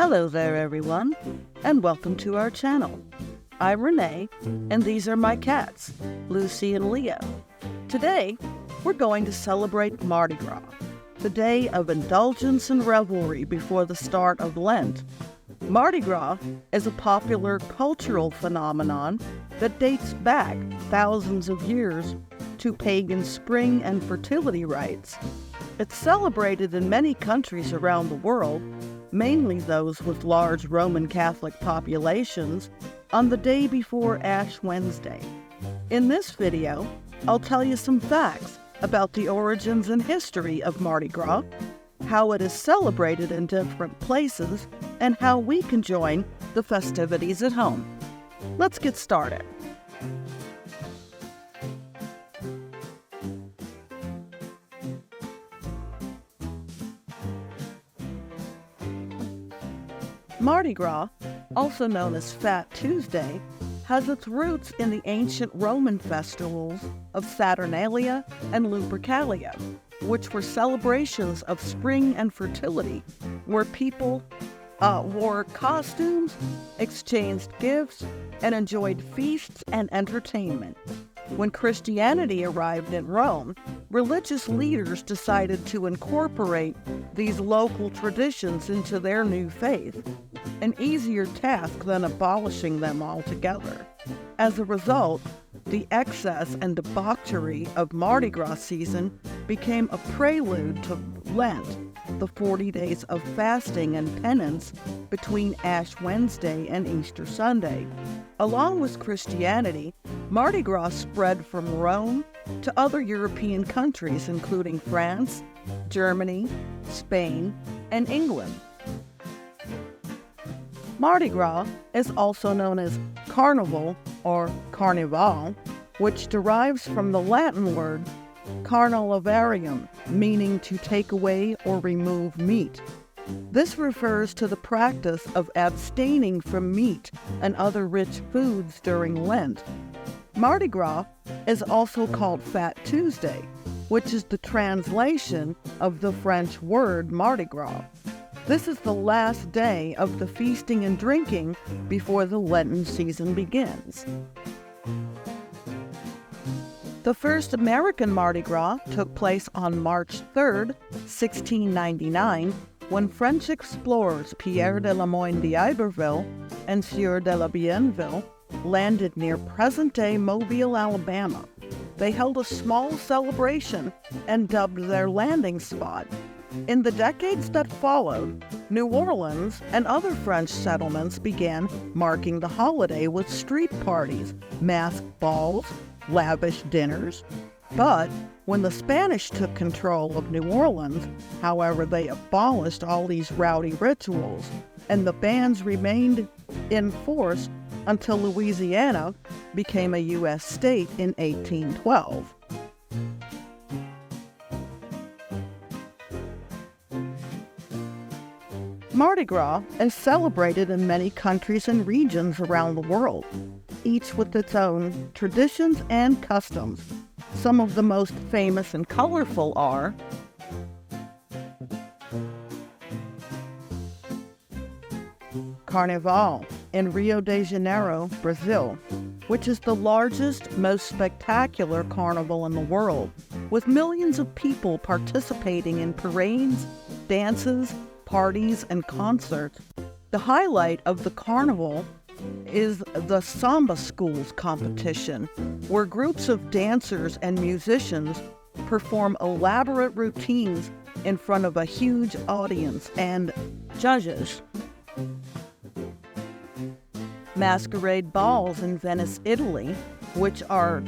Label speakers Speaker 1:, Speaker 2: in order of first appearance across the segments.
Speaker 1: Hello there everyone, and welcome to our channel. I'm Renee, and these are my cats, Luci and Leo. Today, we're going to celebrate Mardi Gras, the day of indulgence and revelry before the start of Lent. Mardi Gras is a popular cultural phenomenon that dates back thousands of years to pagan spring and fertility rites. It's celebrated in many countries around the world, mainly those with large Roman Catholic populations, on the day before Ash Wednesday. In this video, I'll tell you some facts about the origins and history of Mardi Gras, how it is celebrated in different places, and how we can join the festivities at home. Let's get started. Mardi Gras, also known as Fat Tuesday, has its roots in the ancient Roman festivals of Saturnalia and Lupercalia, which were celebrations of spring and fertility, where people wore costumes, exchanged gifts, and enjoyed feasts and entertainment. When Christianity arrived in Rome, religious leaders decided to incorporate these local traditions into their new faith, an easier task than abolishing them altogether. As a result, the excess and debauchery of Mardi Gras season became a prelude to Lent, the 40 days of fasting and penance between Ash Wednesday and Easter Sunday. Along with Christianity, Mardi Gras spread from Rome to other European countries, including France, Germany, Spain, and England. Mardi Gras is also known as Carnival or Carnival, which derives from the Latin word carnivarium, meaning to take away or remove meat. This refers to the practice of abstaining from meat and other rich foods during Lent. Mardi Gras is also called Fat Tuesday, which is the translation of the French word Mardi Gras. This is the last day of the feasting and drinking before the Lenten season begins. The first American Mardi Gras took place on March 3, 1699, when French explorers Pierre de la Moyne d'Iberville and Sieur de la Bienville landed near present-day Mobile, Alabama. They held a small celebration and dubbed their landing spot. In the decades that followed, New Orleans and other French settlements began marking the holiday with street parties, masked balls, lavish dinners. But when the Spanish took control of New Orleans, however, they abolished all these rowdy rituals, and the bans remained in force until Louisiana became a U.S. state in 1812. Mardi Gras is celebrated in many countries and regions around the world, each with its own traditions and customs. Some of the most famous and colorful are Carnival in Rio de Janeiro, Brazil, which is the largest, most spectacular carnival in the world, with millions of people participating in parades, dances, parties, and concerts. The highlight of the carnival is the Samba Schools competition, where groups of dancers and musicians perform elaborate routines in front of a huge audience and judges. Masquerade balls in Venice, Italy, which are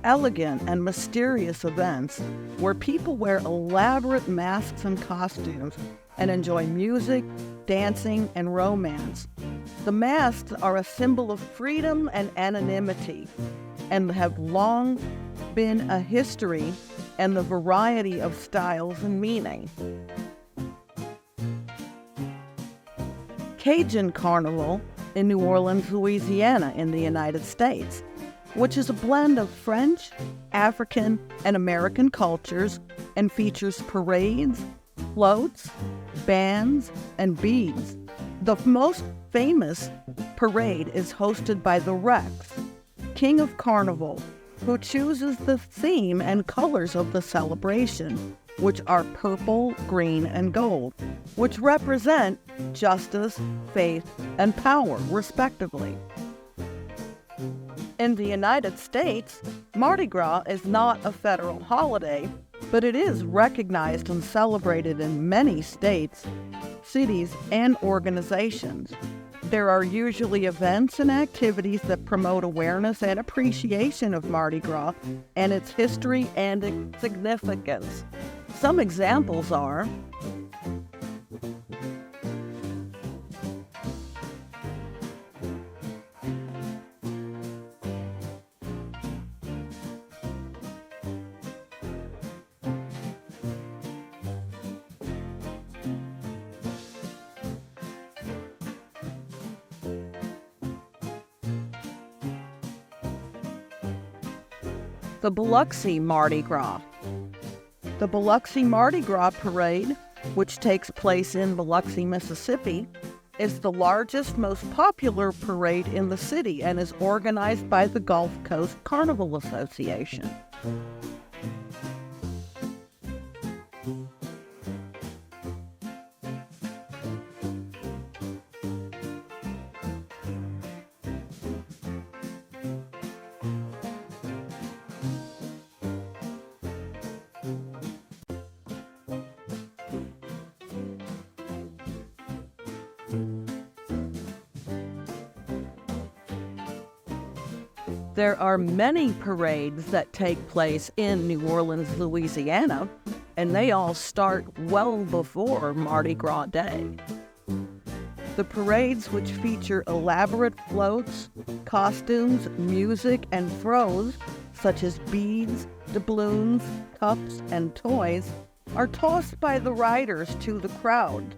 Speaker 1: elegant and mysterious events where people wear elaborate masks and costumes and enjoy music, dancing, and romance. The masks are a symbol of freedom and anonymity and have long been a history and the variety of styles and meaning. Cajun Carnival in New Orleans, Louisiana in the United States, which is a blend of French, African, and American cultures and features parades, floats, bands, and beads. The most famous parade is hosted by the Rex, king of Carnival, who chooses the theme and colors of the celebration, which are purple, green, and gold, which represent justice, faith, and power, respectively. In the United States, Mardi Gras is not a federal holiday, but it is recognized and celebrated in many states, cities, and organizations. There are usually events and activities that promote awareness and appreciation of Mardi Gras and its history and its significance. Some examples are the Biloxi Mardi Gras. The Biloxi Mardi Gras Parade, which takes place in Biloxi, Mississippi, is the largest, most popular parade in the city and is organized by the Gulf Coast Carnival Association. There are many parades that take place in New Orleans, Louisiana, and they all start well before Mardi Gras Day. The parades, which feature elaborate floats, costumes, music, and throws, such as beads, doubloons, cups, and toys, are tossed by the riders to the crowd.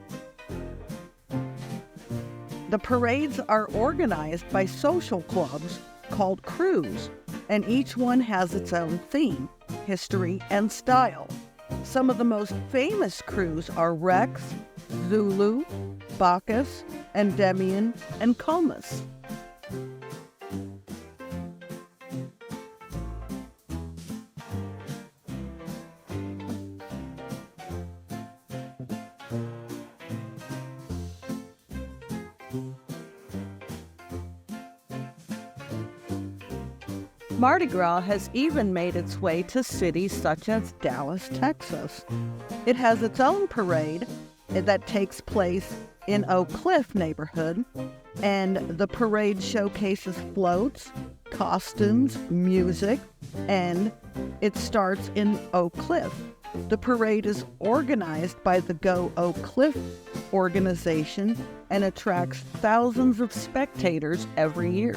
Speaker 1: The parades are organized by social clubs called crews, and each one has its own theme, history, and style. Some of the most famous crews are Rex, Zulu, Bacchus, Endymion, and Comus. Mardi Gras has even made its way to cities such as Dallas, Texas. It has its own parade that takes place in Oak Cliff neighborhood, and the parade showcases floats, costumes, music, and it starts in Oak Cliff. The parade is organized by the Go Oak Cliff organization and attracts thousands of spectators every year.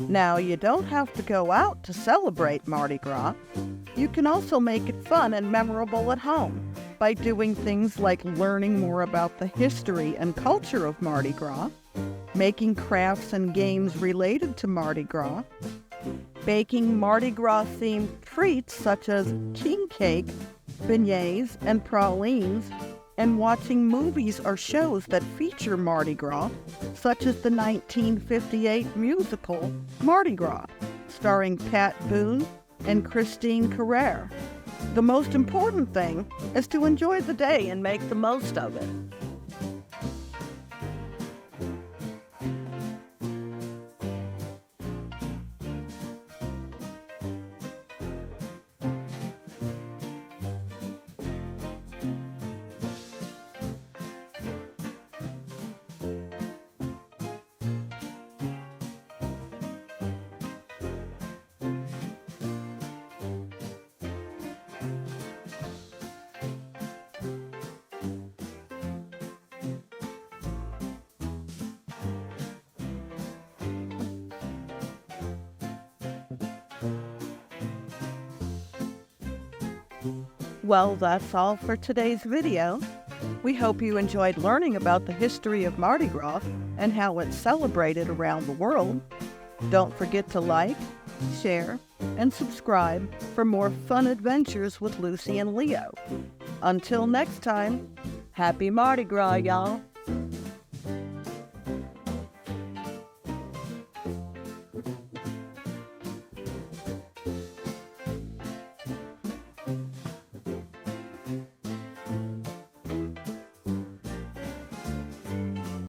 Speaker 1: Now, you don't have to go out to celebrate Mardi Gras. You can also make it fun and memorable at home by doing things like learning more about the history and culture of Mardi Gras, making crafts and games related to Mardi Gras, baking Mardi Gras-themed treats such as king cake, beignets, and pralines, and watching movies or shows that feature Mardi Gras, such as the 1958 musical Mardi Gras, starring Pat Boone and Christine Carrere. The most important thing is to enjoy the day and make the most of it. Well, that's all for today's video. We hope you enjoyed learning about the history of Mardi Gras and how it's celebrated around the world. Don't forget to like, share, and subscribe for more fun adventures with Lucy and Leo. Until next time, happy Mardi Gras, y'all!